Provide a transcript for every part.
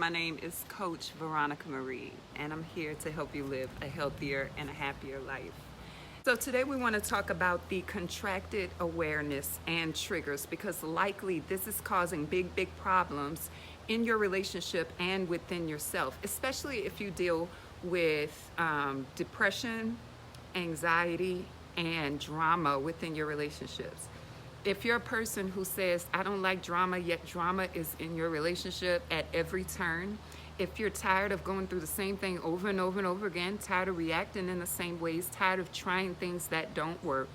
My name is Coach Veronica Marie, and I'm here to help you live a healthier and a happier life. So today we want to talk about the contracted awareness and triggers, because likely this is causing big problems in your relationship and within yourself, especially if you deal with depression, anxiety, and drama within your relationships. If you're a person who says, I don't like drama, yet drama is in your relationship at every turn, if you're tired of going through the same thing over and over and over again, tired of reacting in the same ways, tired of trying things that don't work,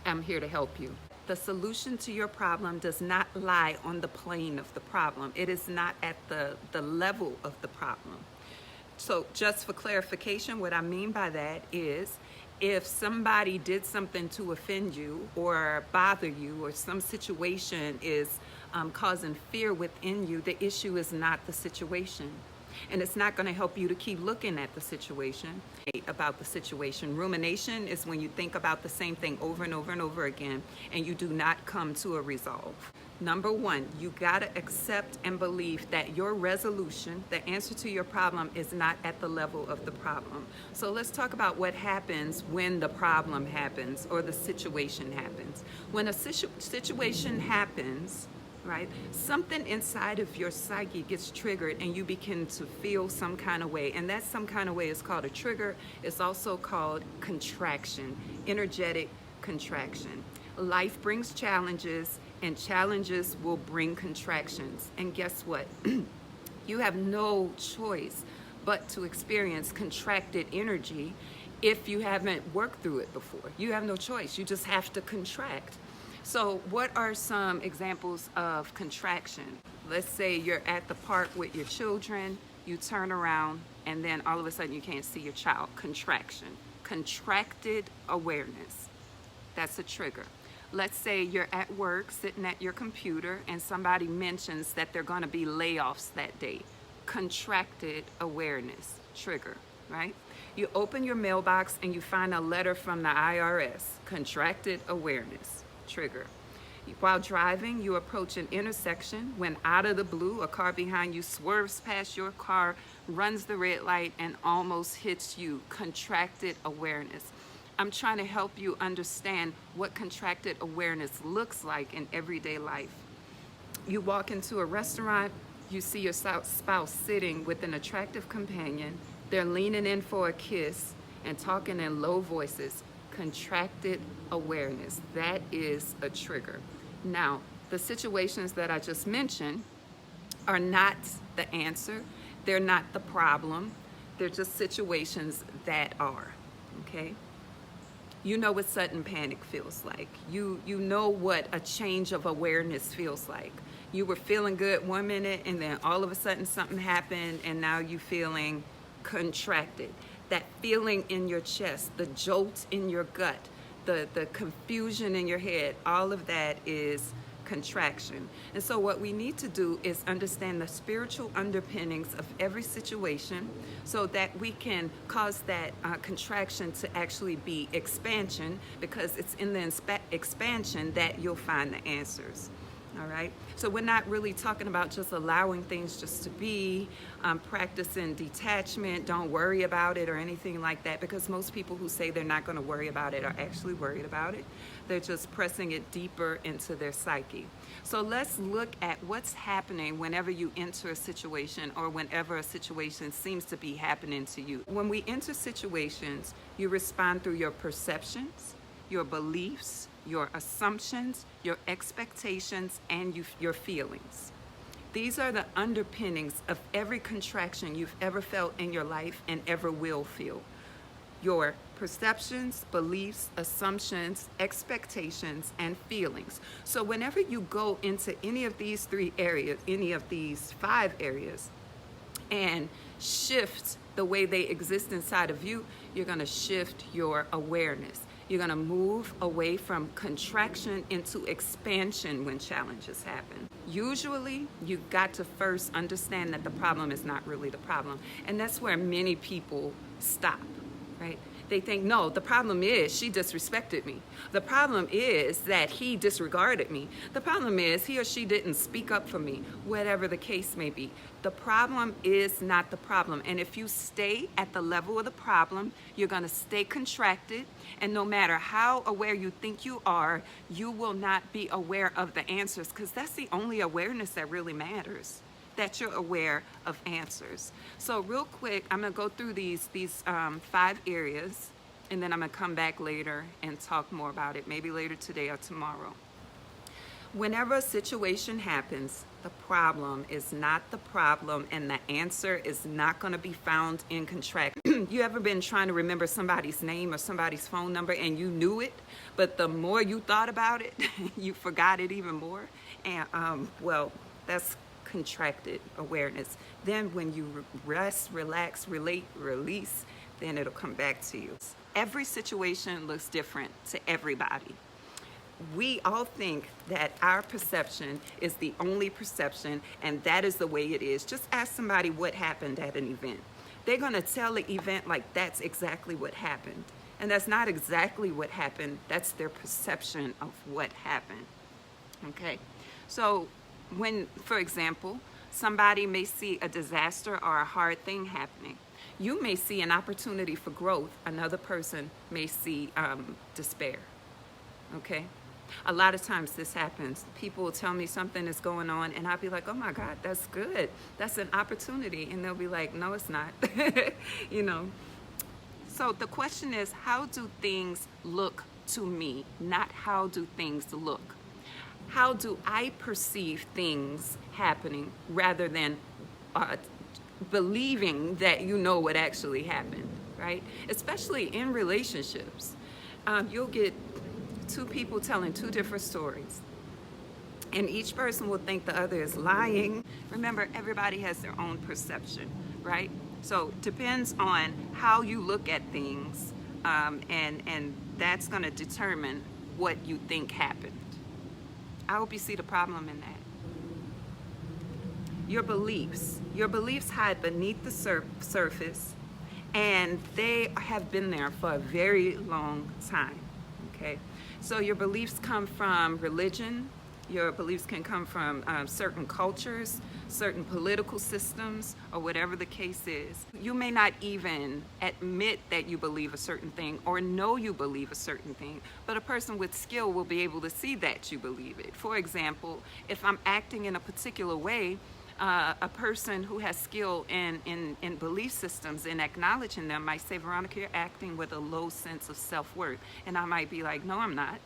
I'm here to help you. The solution to your problem does not lie on the plane of the problem. It is not at the level of the problem. So just for clarification, what I mean by that is, if somebody did something to offend you or bother you, or some situation is causing fear within you, the issue is not the situation. And it's not going to help you to keep looking at the situation, about the situation. Rumination is when you think about the same thing over and over and over again, and you do not come to a resolve. Number one, you got to accept and believe that your resolution, the answer to your problem, is not at the level of the problem. So let's talk about what happens when the problem happens or the situation happens. When a situation happens, right, something inside of your psyche gets triggered and you begin to feel some kind of way. And that some kind of way is called a trigger. It's also called contraction, energetic contraction. Life brings challenges, and challenges will bring contractions. And guess what? You have no choice but to experience contracted energy if you haven't worked through it before. You have no choice. You just have to contract. So what are some examples of contraction? Let's say you're at the park with your children, you turn around, and then all of a sudden you can't see your child. Contraction. Contracted awareness. That's a trigger. Let's say you're at work, sitting at your computer, and somebody mentions that there are going to be layoffs that day. Contracted awareness, trigger, right? You open your mailbox and you find a letter from the IRS. Contracted awareness, trigger. While driving, you approach an intersection when out of the blue, a car behind you swerves past your car, runs the red light, and almost hits you. Contracted awareness. I'm trying to help you understand what contracted awareness looks like in everyday life. You walk into a restaurant, you see your spouse sitting with an attractive companion. They're leaning in for a kiss and talking in low voices. Contracted awareness. That is a trigger. Now, the situations that I just mentioned are not the answer. They're not the problem. They're just situations that are, okay? You know what sudden panic feels like. You know what a change of awareness feels like. You were feeling good one minute, and then all of a sudden something happened, and now you're feeling contracted. That feeling in your chest, the jolt in your gut, the confusion in your head, all of that is contraction. And so what we need to do is understand the spiritual underpinnings of every situation so that we can cause that contraction to actually be expansion, because it's in the expansion that you'll find the answers. All right, so we're not really talking about just allowing things just to be, practicing detachment, don't worry about it or anything like that, because most people who say they're not going to worry about it are actually worried about it. They're just pressing it deeper into their psyche. So let's look at what's happening whenever you enter a situation, or whenever a situation seems to be happening to you. When we enter situations, you respond through your perceptions, your beliefs, your assumptions, your expectations, and your feelings. These are the underpinnings of every contraction you've ever felt in your life and ever will feel. Your perceptions, beliefs, assumptions, expectations, and feelings. So whenever you go into any of these 3 areas, any of these 5 areas, and shift the way they exist inside of you, you're going to shift your awareness. You're going to move away from contraction into expansion when challenges happen. Usually, you've got to first understand that the problem is not really the problem. And that's where many people stop, right? They think, no, the problem is she disrespected me. The problem is that he disregarded me. The problem is he or she didn't speak up for me, whatever the case may be. The problem is not the problem. And if you stay at the level of the problem, you're going to stay contracted. And no matter how aware you think you are, you will not be aware of the answers, because that's the only awareness that really matters, that you're aware of answers. So real quick, I'm gonna go through these 5 areas, and then I'm gonna come back later and talk more about it, maybe later today or tomorrow. Whenever a situation happens, the problem is not the problem, and the answer is not gonna be found in contract. You ever been trying to remember somebody's name or somebody's phone number and you knew it, but the more you thought about it, you forgot it even more? And well, that's contracted awareness. Then when you rest, relax, relate, release, then it'll come back to you. Every situation looks different to everybody. We all think that our perception is the only perception, and that is the way it is. Just ask somebody what happened at an event. They're going to tell the event like that's exactly what happened. And that's not exactly what happened. That's their perception of what happened. Okay? So when, for example, somebody may see a disaster or a hard thing happening, you may see an opportunity for growth. Another person may see despair. Okay? A lot of times this happens. People will tell me something is going on, and I'll be like, oh my God, that's good. That's an opportunity. And they'll be like, no, it's not. You know? So the question is, how do things look to me? Not how do things look. How do I perceive things happening rather than believing that you know what actually happened, right? Especially in relationships. You'll get 2 people telling 2 different stories, and each person will think the other is lying. Remember, everybody has their own perception, right? So it depends on how you look at things, and that's going to determine what you think happened. I hope you see the problem in that. Your beliefs hide beneath the surface, and they have been there for a very long time. Okay, so your beliefs come from religion. Your beliefs can come from certain cultures, certain political systems, or whatever the case is. You may not even admit that you believe a certain thing or know you believe a certain thing, but a person with skill will be able to see that you believe it. For example, if I'm acting in a particular way, a person who has skill in belief systems and acknowledging them might say, Veronica, you're acting with a low sense of self-worth. And I might be like, no, I'm not.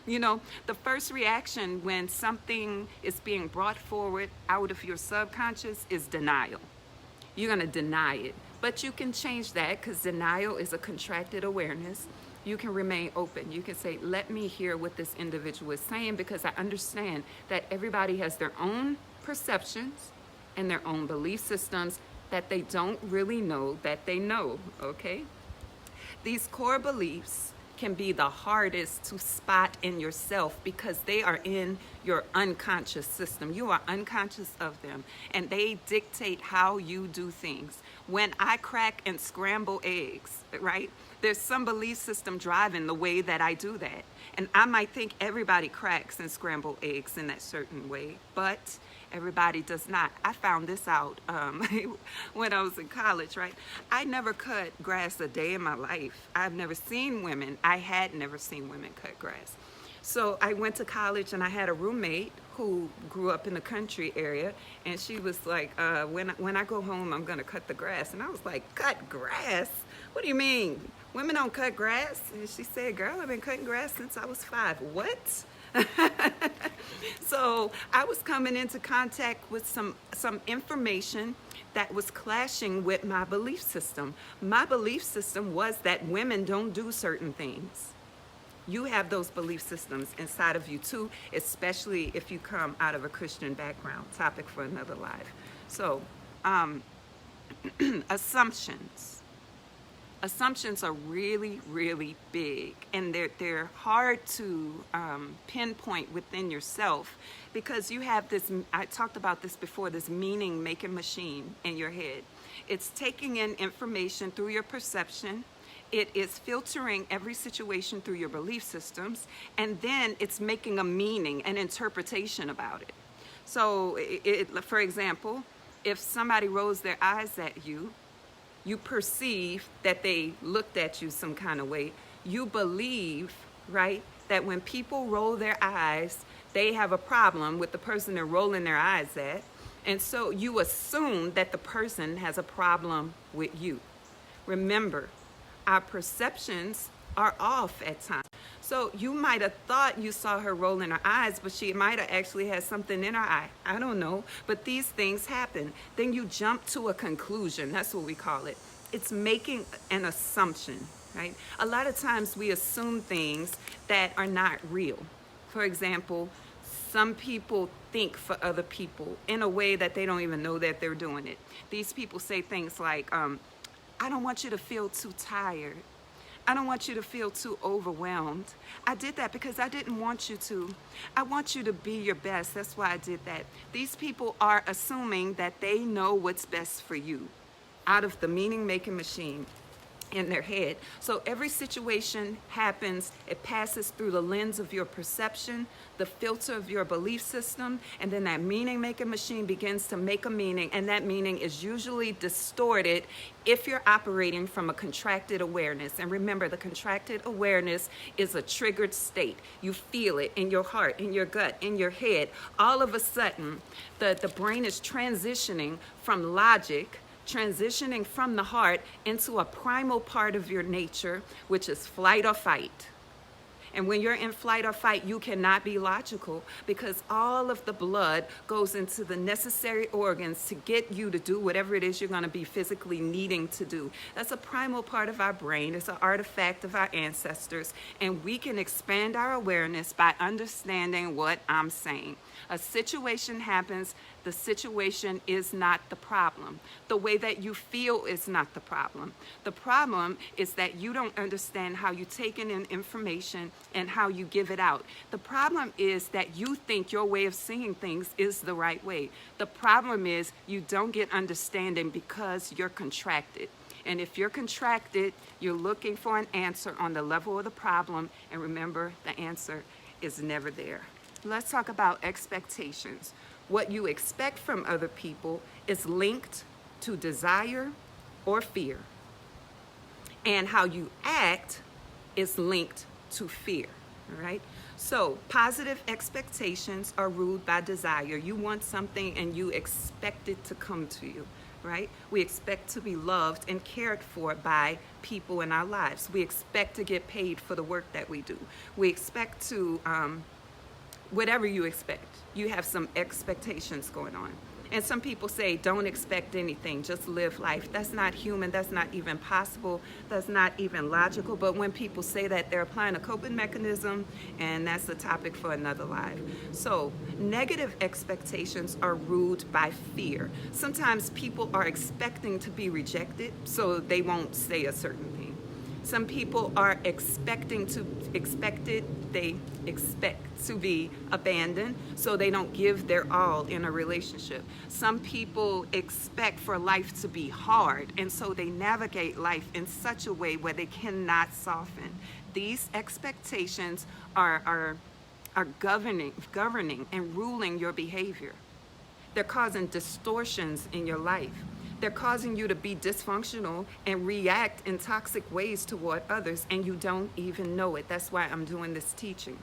You know, the first reaction when something is being brought forward out of your subconscious is denial. You're going to deny it. But you can change that, because denial is a contracted awareness. You can remain open. You can say, let me hear what this individual is saying, because I understand that everybody has their own perceptions and their own belief systems that they don't really know that they know, okay? These core beliefs can be the hardest to spot in yourself, because they are in your unconscious system. You are unconscious of them, and they dictate how you do things. When I crack and scramble eggs, right, there's some belief system driving the way that I do that. And I might think everybody cracks and scramble eggs in that certain way, but everybody does not. I found this out when I was in college, right? I never cut grass a day in my life. I had never seen women cut grass. So I went to college, and I had a roommate who grew up in the country area, and she was like, when I go home, I'm gonna cut the grass. And I was like, cut grass? What do you mean? Women don't cut grass? And she said, girl, I've been cutting grass since I was 5. What? So I was coming into contact with some information that was clashing with my belief system. My belief system was that women don't do certain things. You have those belief systems inside of you too, especially if you come out of a Christian background. Topic for another live. So, assumptions. Assumptions are really, really big, and they're hard to pinpoint within yourself, because you have this, I talked about this before, this meaning-making machine in your head. It's taking in information through your perception, It is filtering every situation through your belief systems, and then it's making a meaning, an interpretation about it. So, for example, if somebody rolls their eyes at you, you perceive that they looked at you some kind of way. You believe, right, that when people roll their eyes, they have a problem with the person they're rolling their eyes at. And so you assume that the person has a problem with you. Remember, our perceptions are off at times. So you might have thought you saw her rolling her eyes, but she might have actually had something in her eye. I don't know. But these things happen. Then you jump to a conclusion. That's what we call it. It's making an assumption, right? A lot of times we assume things that are not real. For example, some people think for other people in a way that they don't even know that they're doing it. These people say things like, I don't want you to feel too tired. I don't want you to feel too overwhelmed. I did that because I didn't want you to. I want you to be your best. That's why I did that. These people are assuming that they know what's best for you out of the meaning-making machine in their head. So every situation happens, it passes through the lens of your perception, the filter of your belief system, and then that meaning-making machine begins to make a meaning, and that meaning is usually distorted if you're operating from a contracted awareness. And remember, the contracted awareness is a triggered state. You feel it in your heart, in your gut, in your head. All of a sudden, the brain is transitioning from logic, transitioning from the heart into a primal part of your nature, which is flight or fight. And when you're in flight or fight, you cannot be logical because all of the blood goes into the necessary organs to get you to do whatever it is you're going to be physically needing to do. That's a primal part of our brain. It's an artifact of our ancestors. And we can expand our awareness by understanding what I'm saying. A situation happens, the situation is not the problem. The way that you feel is not the problem. The problem is that you don't understand how you take in information and how you give it out. The problem is that you think your way of seeing things is the right way. The problem is you don't get understanding because you're contracted. And if you're contracted, you're looking for an answer on the level of the problem. And remember, the answer is never there. Let's talk about expectations. What you expect from other people is linked to desire or fear. And how you act is linked to fear, all right? So positive expectations are ruled by desire. You want something and you expect it to come to you, right? We expect to be loved and cared for by people in our lives. We expect to get paid for the work that we do. We expect to, whatever you expect, you have some expectations going on. And some people say, don't expect anything, just live life. That's not human, that's not even possible, that's not even logical. But when people say that, they're applying a coping mechanism, and that's a topic for another live. So negative expectations are ruled by fear. Sometimes people are expecting to be rejected, so they won't say a certain thing. Some people are expect to be abandoned, so they don't give their all in a relationship. Some people expect for life to be hard, and so they navigate life in such a way where they cannot soften. These expectations are governing and ruling your behavior. They're causing distortions in your life. They're causing you to be dysfunctional and react in toxic ways toward others, and you don't even know it. That's why I'm doing this teaching,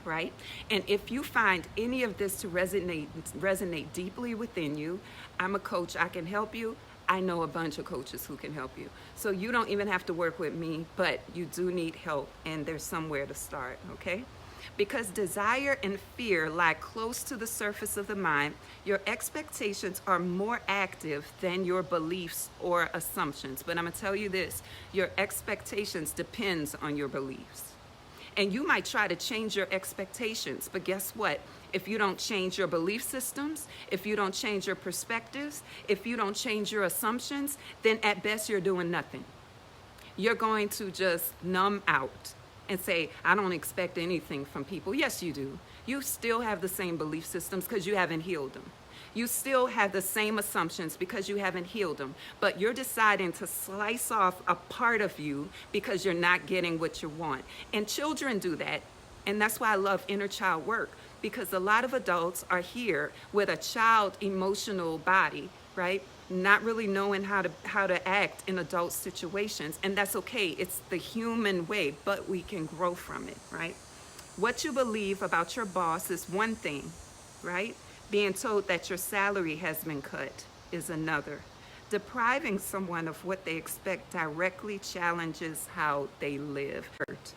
right? And if you find any of this to resonate deeply within you, I'm a coach. I can help you. I know a bunch of coaches who can help you. So you don't even have to work with me, but you do need help, and there's somewhere to start, okay? Because desire and fear lie close to the surface of the mind, your expectations are more active than your beliefs or assumptions. But I'm going to tell you this, your expectations depends on your beliefs. And you might try to change your expectations, but guess what? If you don't change your belief systems, if you don't change your perspectives, if you don't change your assumptions, then at best you're doing nothing. You're going to just numb out and say, I don't expect anything from people. Yes, you do. You still have the same belief systems because you haven't healed them. You still have the same assumptions because you haven't healed them, but you're deciding to slice off a part of you because you're not getting what you want. And children do that. And that's why I love inner child work, because a lot of adults are here with a child emotional body, right? Not really knowing how to act in adult situations. And that's okay. It's the human way, but we can grow from it, right? What you believe about your boss is one thing, right? Being told that your salary has been cut is another. Depriving someone of what they expect directly challenges how they live,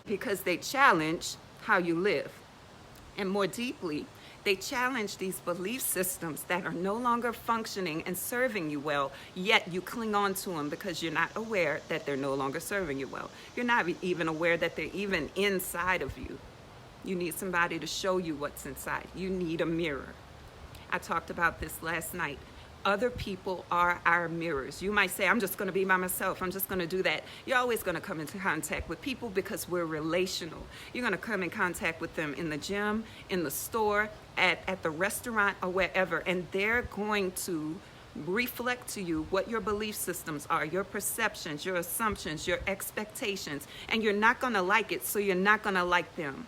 because they challenge how you live. And more deeply, they challenge these belief systems that are no longer functioning and serving you well, yet you cling on to them because you're not aware that they're no longer serving you well. You're not even aware that they're even inside of you. You need somebody to show you what's inside. You need a mirror. I talked about this last night. Other people are our mirrors. You might say, I'm just going to be by myself. I'm just going to do that. You're always going to come into contact with people because we're relational. You're going to come in contact with them in the gym, in the store, at the restaurant, or wherever. And they're going to reflect to you what your belief systems are, your perceptions, your assumptions, your expectations. And you're not going to like it, so you're not going to like them.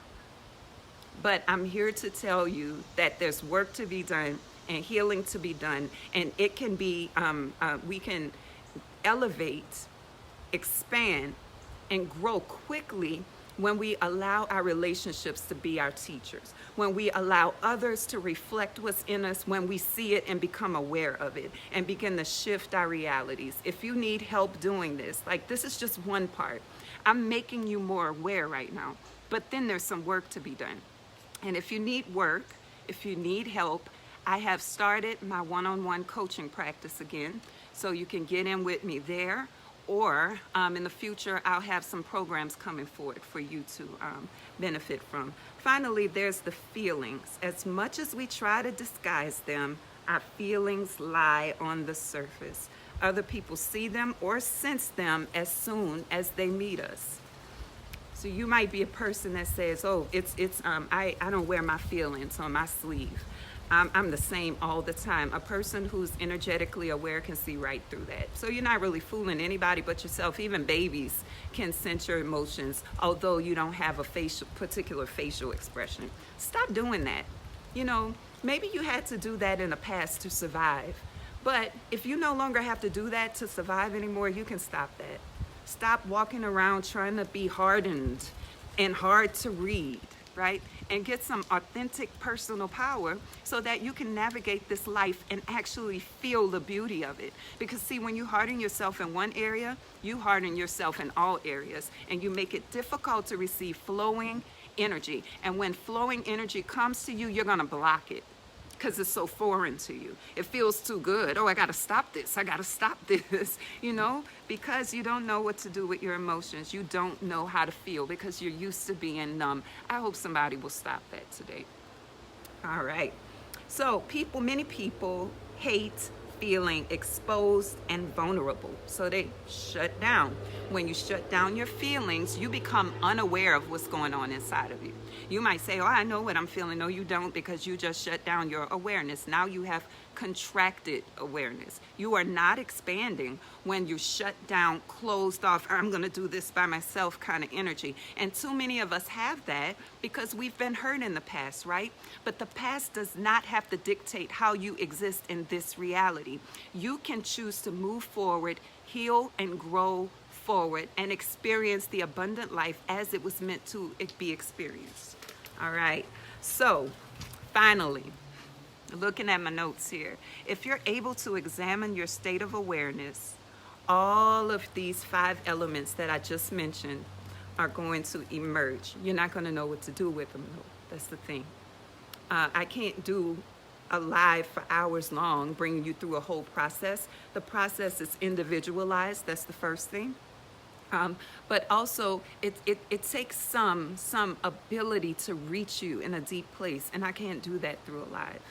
But I'm here to tell you that there's work to be done and healing to be done, and it can be, we can elevate, expand, and grow quickly when we allow our relationships to be our teachers, when we allow others to reflect what's in us, when we see it and become aware of it and begin to shift our realities. If you need help doing this, like this is just one part. I'm making you more aware right now, but then there's some work to be done. And if you need work, if you need help, I have started my one-on-one coaching practice again, so you can get in with me there, or in the future, I'll have some programs coming forward for you to benefit from. Finally, there's the feelings. As much as we try to disguise them, our feelings lie on the surface. Other people see them or sense them as soon as they meet us. So you might be a person that says, oh, I don't wear my feelings on my sleeve. I'm the same all the time. A person who's energetically aware can see right through that. So you're not really fooling anybody but yourself. Even babies can sense your emotions, although you don't have a particular facial expression. Stop doing that. You know, maybe you had to do that in the past to survive. But if you no longer have to do that to survive anymore, you can stop that. Stop walking around trying to be hardened and hard to read, right? And get some authentic personal power so that you can navigate this life and actually feel the beauty of it. Because see, when you harden yourself in one area, you harden yourself in all areas, and you make it difficult to receive flowing energy. And when flowing energy comes to you, you're gonna block it because it's so foreign to you. It feels too good. Oh, I gotta stop this. I gotta stop this, you know, because you don't know what to do with your emotions. You don't know how to feel because you're used to being numb. I hope somebody will stop that today. All right. So many people hate feeling exposed and vulnerable. So they shut down. When you shut down your feelings, you become unaware of what's going on inside of you. You might say, oh, I know what I'm feeling. No, you don't, because you just shut down your awareness. Now you have contracted awareness. You are not expanding when you shut down, closed off, I'm going to do this by myself kind of energy. And too many of us have that because we've been hurt in the past, right? But the past does not have to dictate how you exist in this reality. You can choose to move forward, heal, and grow forward and experience the abundant life as it was meant to be experienced. All right. So finally, looking at my notes here, if you're able to examine your state of awareness, all of these 5 elements that I just mentioned are going to emerge. You're not going to know what to do with them, though. That's the thing. I can't do a live for hours long, bringing you through a whole process. The process is individualized. That's the first thing. But also it takes some ability to reach you in a deep place, and I can't do that through a live.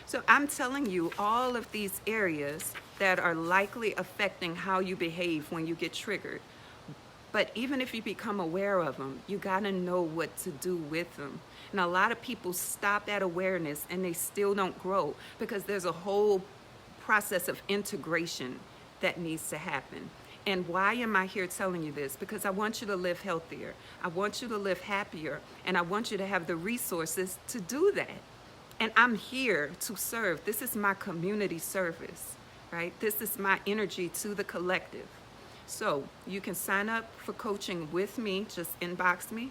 So I'm telling you all of these areas that are likely affecting how you behave when you get triggered. But even if you become aware of them, you got to know what to do with them. And a lot of people stop at awareness and they still don't grow because there's a whole process of integration that needs to happen. And why am I here telling you this? Because I want you to live healthier. I want you to live happier. And I want you to have the resources to do that. And I'm here to serve. This is my community service, right? This is my energy to the collective. So you can sign up for coaching with me. Just inbox me.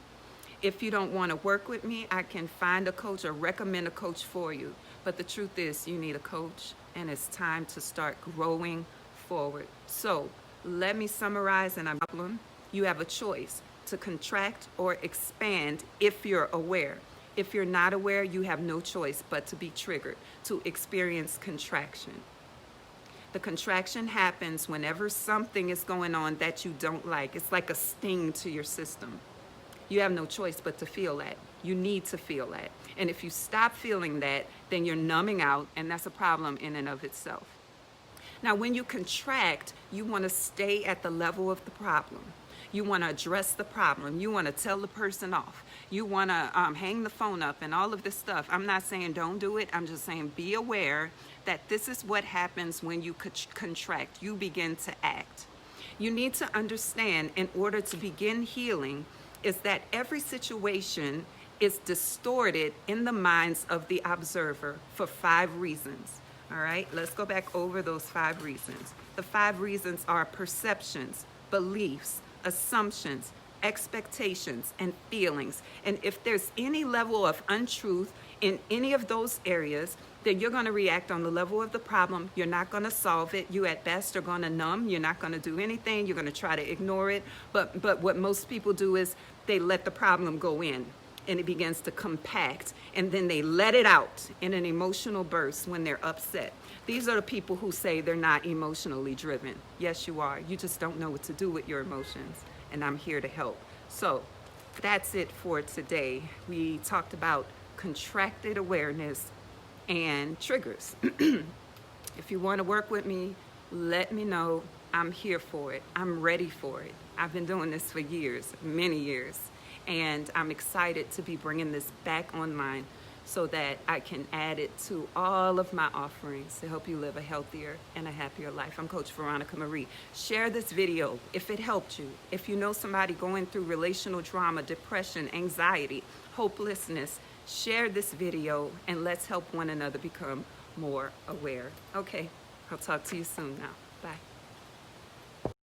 If you don't want to work with me, I can find a coach or recommend a coach for you. But the truth is, you need a coach, and it's time to start growing forward. So let me summarize, and I'm problem. You have a choice to contract or expand if you're aware. If you're not aware, you have no choice but to be triggered, to experience contraction. The contraction happens whenever something is going on that you don't like. It's like a sting to your system. You have no choice but to feel that. You need to feel that. And if you stop feeling that, then you're numbing out, and that's a problem in and of itself. Now, when you contract, you want to stay at the level of the problem. You want to address the problem. You want to tell the person off. You want to hang the phone up and all of this stuff. I'm not saying don't do it. I'm just saying be aware that this is what happens when you contract. You begin to act. You need to understand, in order to begin healing, is that every situation is distorted in the minds of the observer for 5 reasons. All right, let's go back over those 5 reasons. The 5 reasons are perceptions, beliefs, assumptions, expectations, and feelings. And if there's any level of untruth in any of those areas, then you're going to react on the level of the problem. You're not going to solve it. You at best are going to numb. You're not going to do anything. You're going to try to ignore it. But what most people do is they let the problem go in, and it begins to compact, and then they let it out in an emotional burst when they're upset. These are the people who say they're not emotionally driven. Yes, you are. You just don't know what to do with your emotions, and I'm here to help. So that's it for today. We talked about contracted awareness and triggers. If you want to work with me, let me know. I'm here for it. I'm ready for it. I've been doing this for years, many years, and I'm excited to be bringing this back online so that I can add it to all of my offerings to help you live a healthier and a happier life. I'm Coach Veronica Marie. Share this video if it helped you. If you know somebody going through relational drama, depression, anxiety, hopelessness, share this video and let's help one another become more aware. Okay, I'll talk to you soon now. Bye.